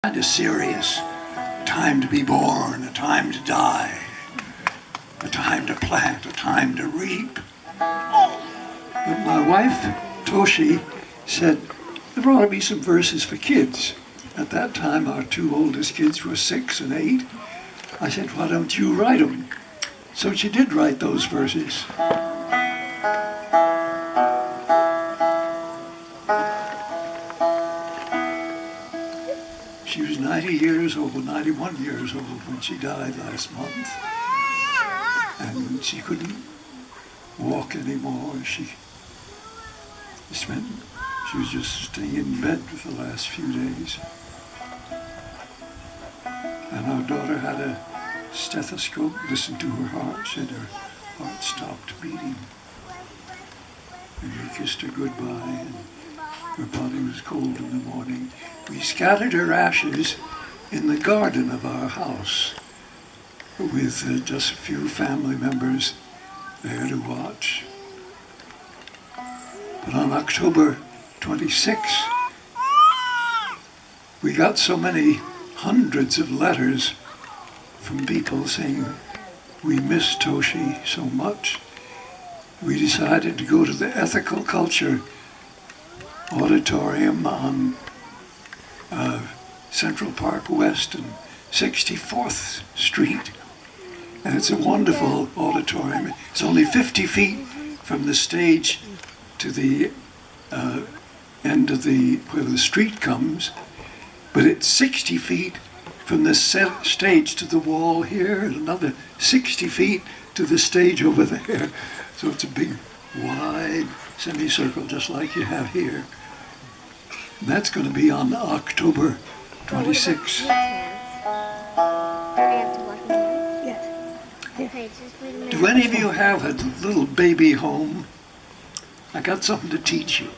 Kind of serious. A time to be born, a time to die, a time to plant, a time to reap. But my wife, Toshi, said there ought to be some verses for kids. At that time, our two oldest kids were 6 and 8. I said, why don't you write them? So she did write those verses. She was 90 years old, 91 years old when she died last month. And she couldn't walk anymore. She was just staying in bed for the last few days. And our daughter had a stethoscope, listened to her heart, said her heart stopped beating. And we kissed her goodbye, and her body was cold in the morning. We scattered her ashes in the garden of our house with just a few family members there to watch. But on October 26th, we got so many hundreds of letters from people saying, we miss Toshi so much. We decided to go to the Ethical Culture Auditorium on Central Park West and 64th Street. And it's a wonderful auditorium. It's only 50 feet from the stage to the end of where the street comes, but it's 60 feet from the stage to the wall here, and another 60 feet to the stage over there. So it's a big, wide semicircle, just like you have here. And that's going to be on October 26th. Do any of you have a little baby home? I got something to teach you.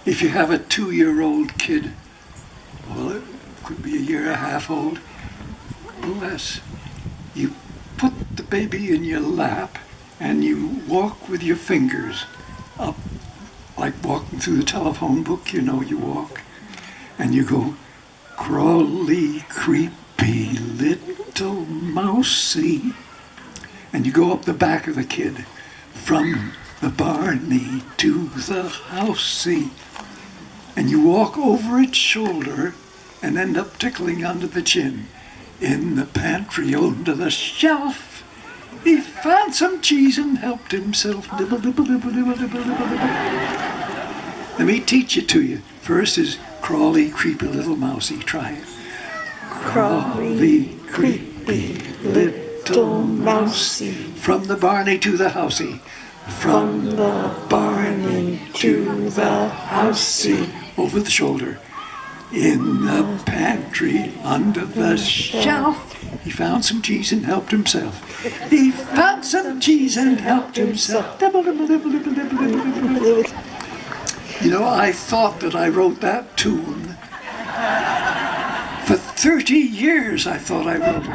If you have a 2-year-old kid, well, it could be a year and a half old, less, you put the baby in your lap and you walk with your fingers up, like walking through the telephone book, you know, you walk, and you go, crawly, creepy, little mousey, and you go up the back of the kid, from the barney to the housey, and you walk over its shoulder and end up tickling under the chin. In the pantry under the shelf, he found some cheese and helped himself. Nibble, nibble, nibble, nibble, nibble, nibble, nibble. Let me teach it to you. First is crawly, creepy, little mousey. Try it. Crawly, creepy, little mousey. From the barney to the housey. From the barney to the housey. Over the shoulder. In the pantry under the shelf, he found some cheese and helped himself. He found some cheese and helped himself. You know, I thought that I wrote that tune. For 30 years I thought I wrote it.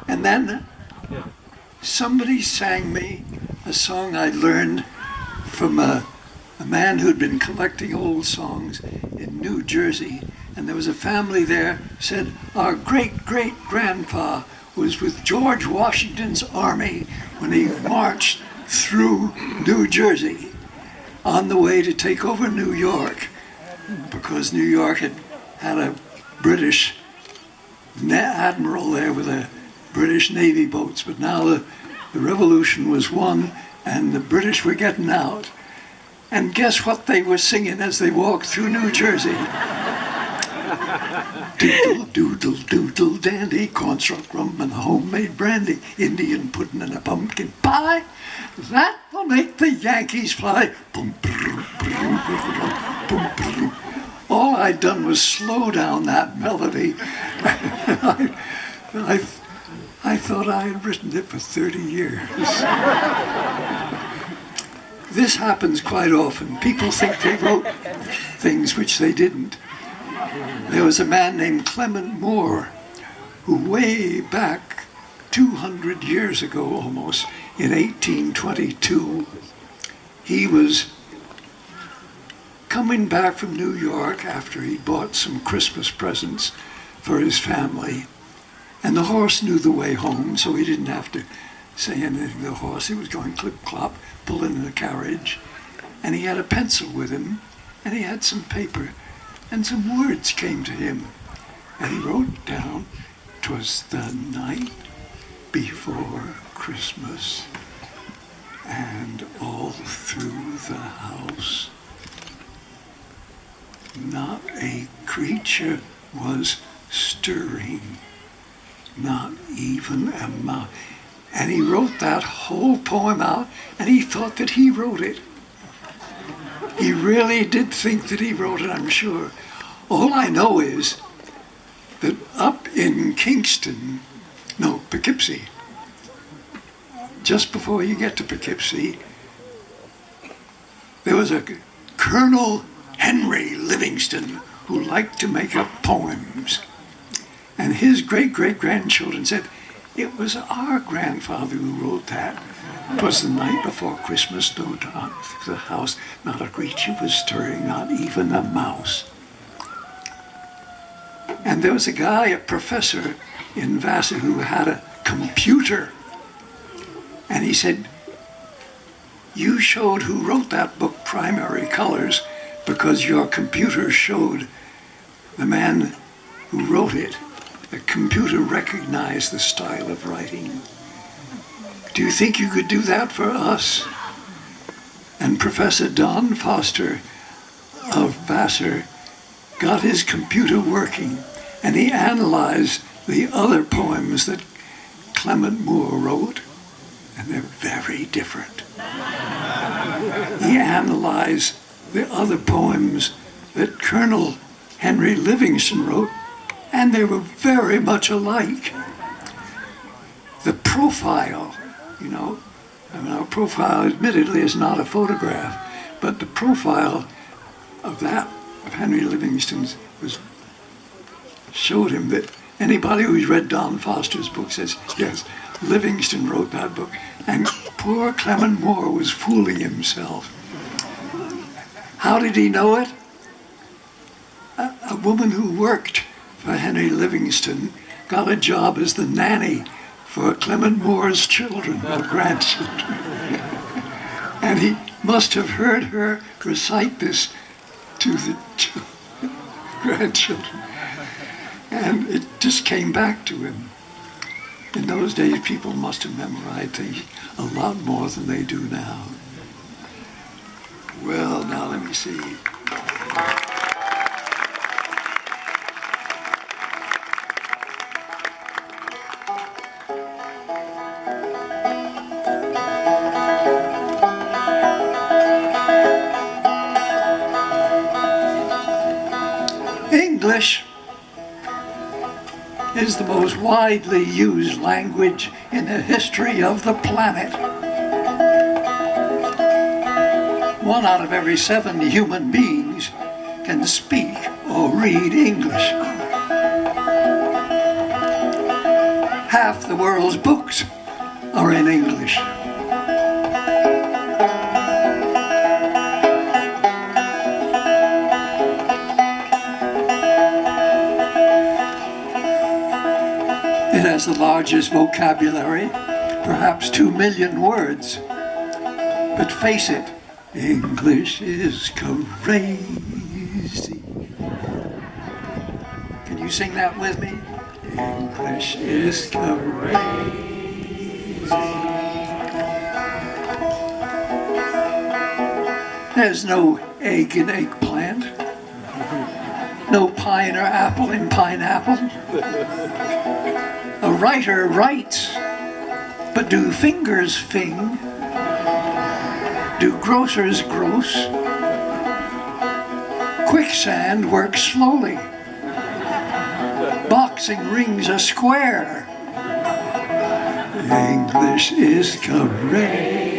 And then somebody sang me a song I learned from a man who'd been collecting old songs in New Jersey. And there was a family there said, our great-great-grandpa was with George Washington's army when he marched through New Jersey on the way to take over New York, because New York had a British admiral there with a British Navy boats, but now the revolution was won and the British were getting out. And guess what they were singing as they walked through New Jersey? Doodle, doodle, doodle, dandy, cornstalk rum and homemade brandy, Indian pudding and a pumpkin pie. That will make the Yankees fly. Boom, boom, boom, boom, boom. All I'd done was slow down that melody. I thought I had written it for 30 years. This happens quite often. People think they wrote things which they didn't. There was a man named Clement Moore who way back 200 years ago almost, in 1822, he was coming back from New York after he bought some Christmas presents for his family. And the horse knew the way home, so he didn't have to say anything to the horse. He was going clip-clop, pulling in the carriage. And he had a pencil with him, and he had some paper, and some words came to him. And he wrote down, "'Twas the night before Christmas, and all through the house not a creature was stirring, not even a mouse." And he wrote that whole poem out, and he thought that he wrote it. He really did think that he wrote it, I'm sure. All I know is that up in Poughkeepsie, just before you get to Poughkeepsie, there was a Colonel Henry Livingston who liked to make up poems. And his great-great-grandchildren said, "It was our grandfather who wrote that. It was the night before Christmas, no dark through the house, not a creature was stirring, not even a mouse." And there was a guy, a professor in Vassar, who had a computer. And he said, "You showed who wrote that book, Primary Colors, because your computer showed the man who wrote it. The computer recognized the style of writing. Do you think you could do that for us?" And Professor Don Foster of Vassar got his computer working, and he analyzed the other poems that Clement Moore wrote, and they're very different. He analyzed the other poems that Colonel Henry Livingston wrote, and they were very much alike. The profile, our profile admittedly is not a photograph, but the profile of Henry Livingston's showed him that anybody who's read Don Foster's book says, yes, Livingston wrote that book. And poor Clement Moore was fooling himself. How did he know it? A woman who worked for Henry Livingston got a job as the nanny for Clement Moore's children, or grandchildren. And he must have heard her recite this to the grandchildren. And it just came back to him. In those days, people must have memorized things a lot more than they do now. Well, now let me see. English is the most widely used language in the history of the planet. 1 out of every 7 human beings can speak or read English. Half the world's books are in English. It has the largest vocabulary, perhaps 2 million words. But face it, English is crazy. Can you sing that with me? English is crazy. There's no egg in eggplant. No pine or apple in pineapple. A writer writes, but do fingers fing? Do grocers gross? Quicksand works slowly. Boxing rings are square. English is crazy.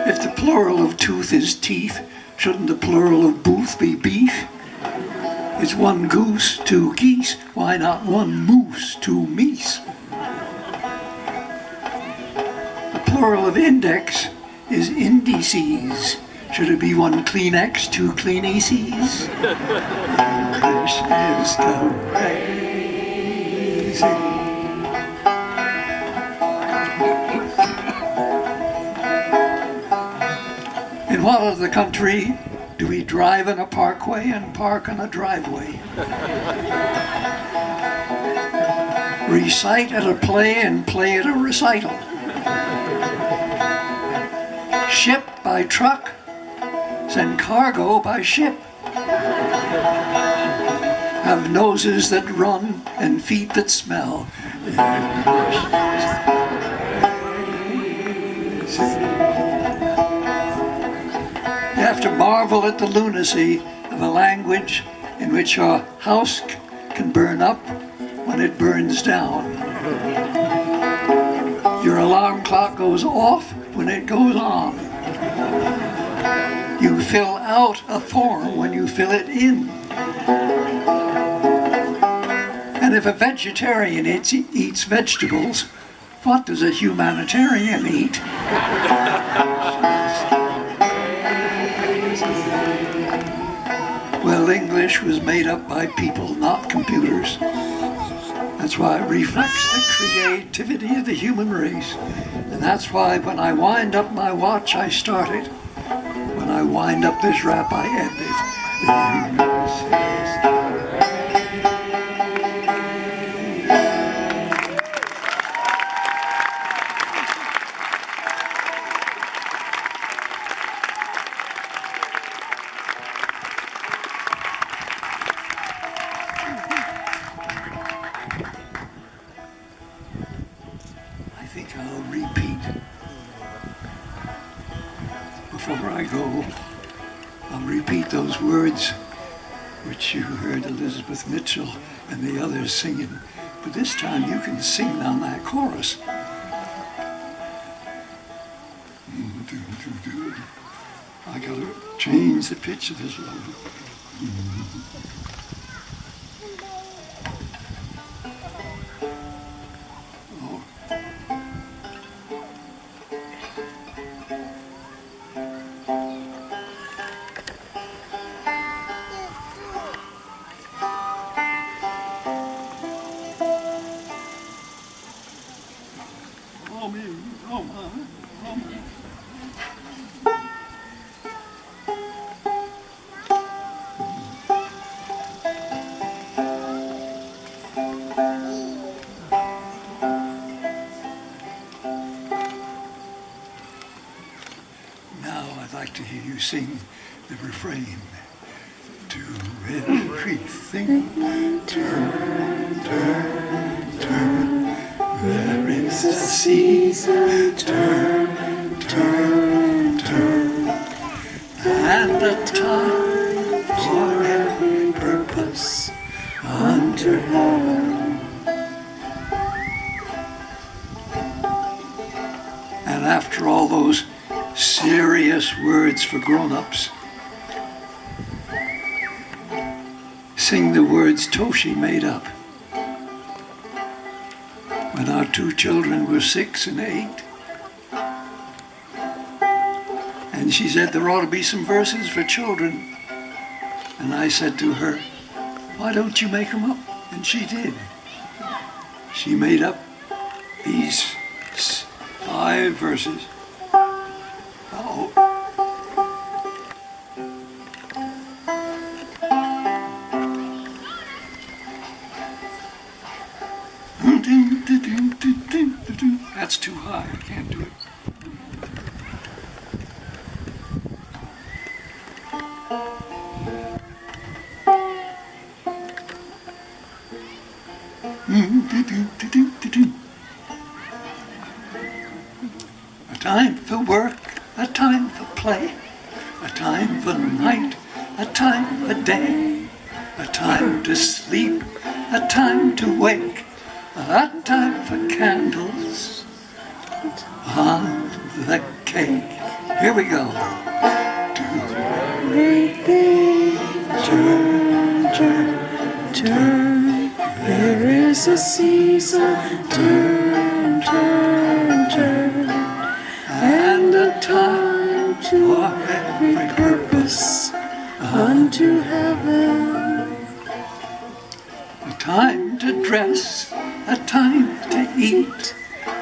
If the plural of tooth is teeth, shouldn't the plural of booth be beef? It's 1 goose, 2 geese, why not 1 moose, 2 meese? The plural of index is indices. Should it be one Kleenex, two Kleeneces? English is crazy. In what of the country do we drive in a parkway and park on a driveway? Recite at a play and play at a recital. Ship by truck, send cargo by ship. Have noses that run and feet that smell. You have to marvel at the lunacy of a language in which a house can burn up when it burns down. Your alarm clock goes off when it goes on. You fill out a form when you fill it in. And if a vegetarian eats vegetables, what does a humanitarian eat? Well, English was made up by people, not computers. That's why it reflects the creativity of the human race. And that's why when I wind up my watch, I start it. When I wind up this rap, I end it. I think I'll repeat. Before I go, I'll repeat those words which you heard Elizabeth Mitchell and the others singing. But this time you can sing on that chorus. I gotta change the pitch of this a little bit. I'd like to hear you sing the refrain. Do everything, turn, turn, turn. There is a season, turn, turn, turn. And a time for every purpose under heaven. And after all those serious words for grown-ups, sing the words Toshi made up when our two children were 6 and 8. And she said there ought to be some verses for children. And I said to her, why don't you make them up? And she did. She made up these 5 verses. That's too high, I can't do it. A time for work, a time for play, a time for night, a time for day, a time to sleep, a time to wake, a time for candles on the cake. Here we go. Turn, turn, turn. There is a season. Turn, turn, turn. to every purpose unto heaven. A time to dress, a time to eat,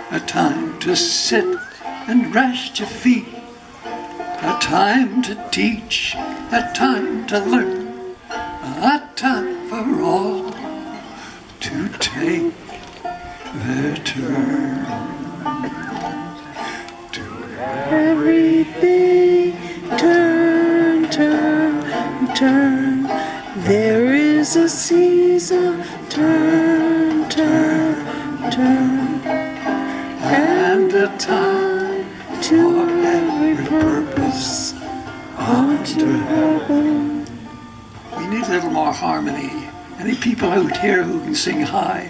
a time to sit and rest your feet, a time to teach, a time to learn, a time for all to take their turn. To everything turn, turn, turn. There is a season, turn, turn, turn. And a time to every purpose unto heaven. We need a little more harmony. Any people out here who can sing high?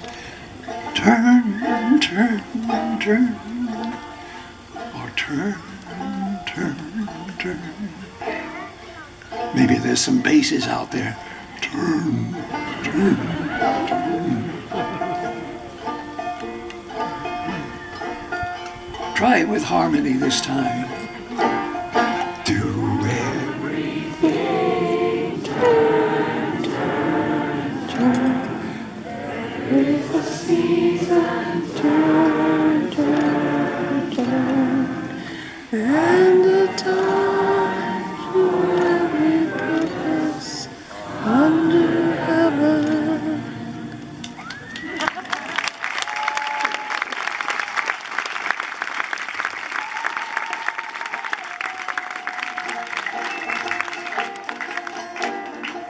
Turn, turn, turn. Or turn, turn, turn. Maybe there's some basses out there. Turn, turn, turn. Try it with harmony this time. Do everything turn, turn, turn. There is a season, turn, turn, turn. And a time for every purpose under heaven.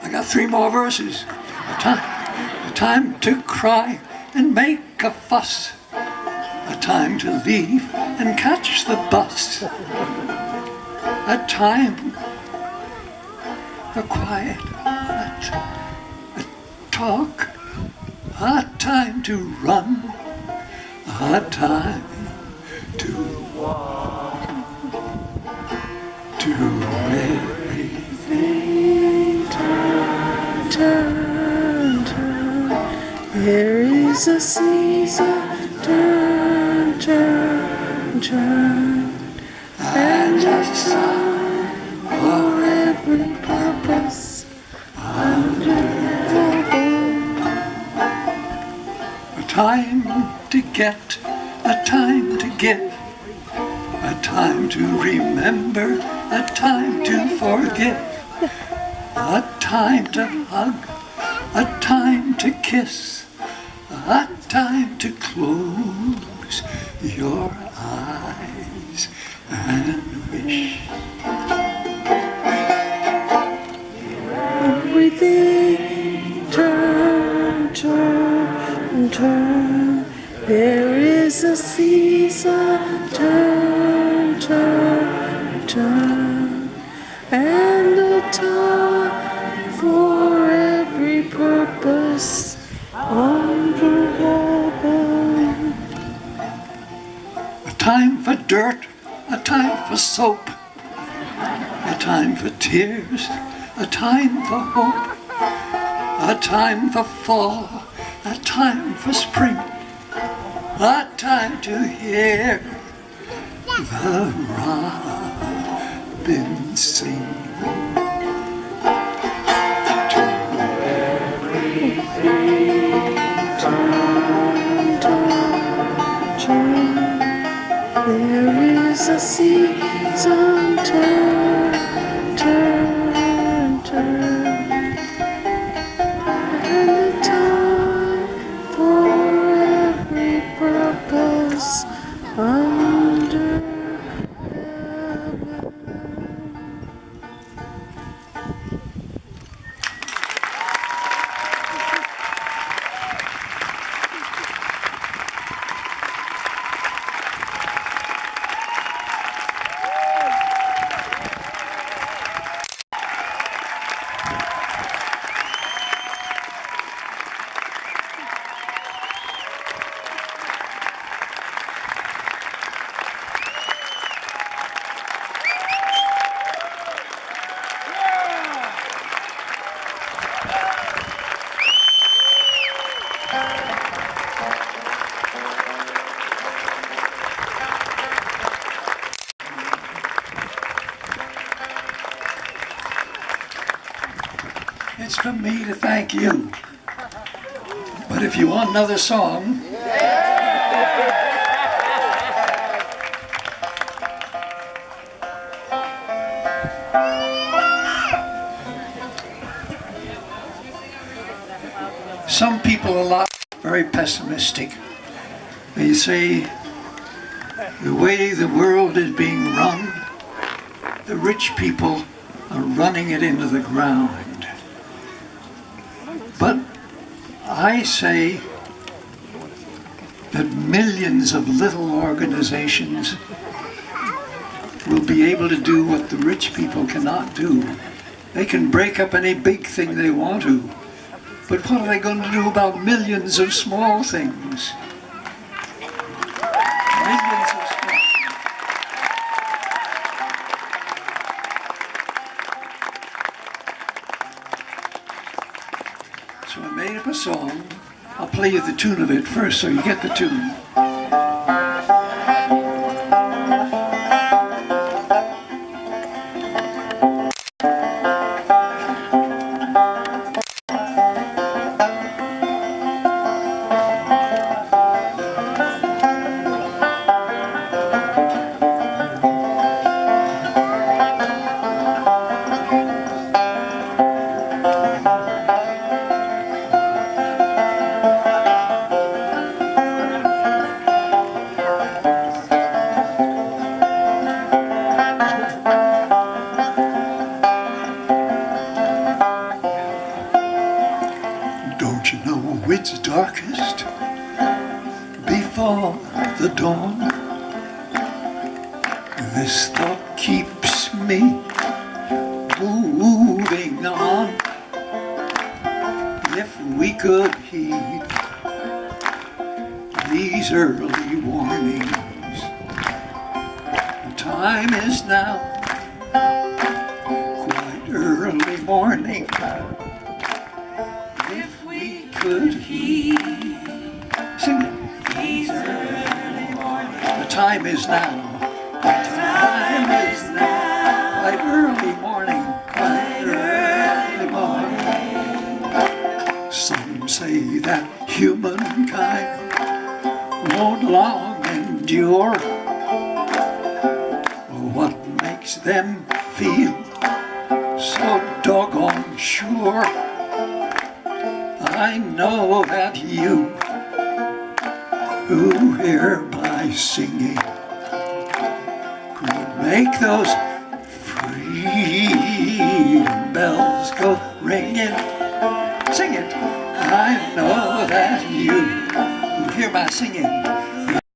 I got 3 more verses. A time to cry and make a fuss. A time to leave and catch the bus. A time for quiet, a talk. A time to run. A time to walk. To everything. Turn, turn, turn. There is a season, turn, turn, turn. And a time for every purpose under heaven. A time to get, a time to give, a time to remember, a time to forgive, a time to hug, a time to kiss, a time to close your eyes and wish. Everything turn, turn, turn. There is a season, turn, turn, turn. And a time for every purpose under heaven. A time for dirt, a time for soap, a time for tears, a time for hope, a time for fall, a time for spring, a time to hear the robin sing. To everything, Turn, turn, turn. There is a season, turn, turn, turn. And a time for every purpose under heaven. It's for me to thank you. But if you want another song, some people are very pessimistic. They say the way the world is being run, the rich people are running it into the ground. But I say that millions of little organizations will be able to do what the rich people cannot do. They can break up any big thing they want to, but what are they going to do about millions of small things? Millions of small things. So I made up a song. I'll play you the tune of it first so you get the tune. Don't you know it's darkest before the dawn? This thought keeps me moving on. If we could heed these early warnings, the time is now, quite early morning. If we could heed, sing it. These early mornings. The time is now. The time is now. Quite early morning. Quite early morning. Some say that humankind won't long endure. What makes them feel so doggone sure? I know that you, who hear my singing, could make those freedom bells go ringing. Sing it. I know that you, who hear my singing,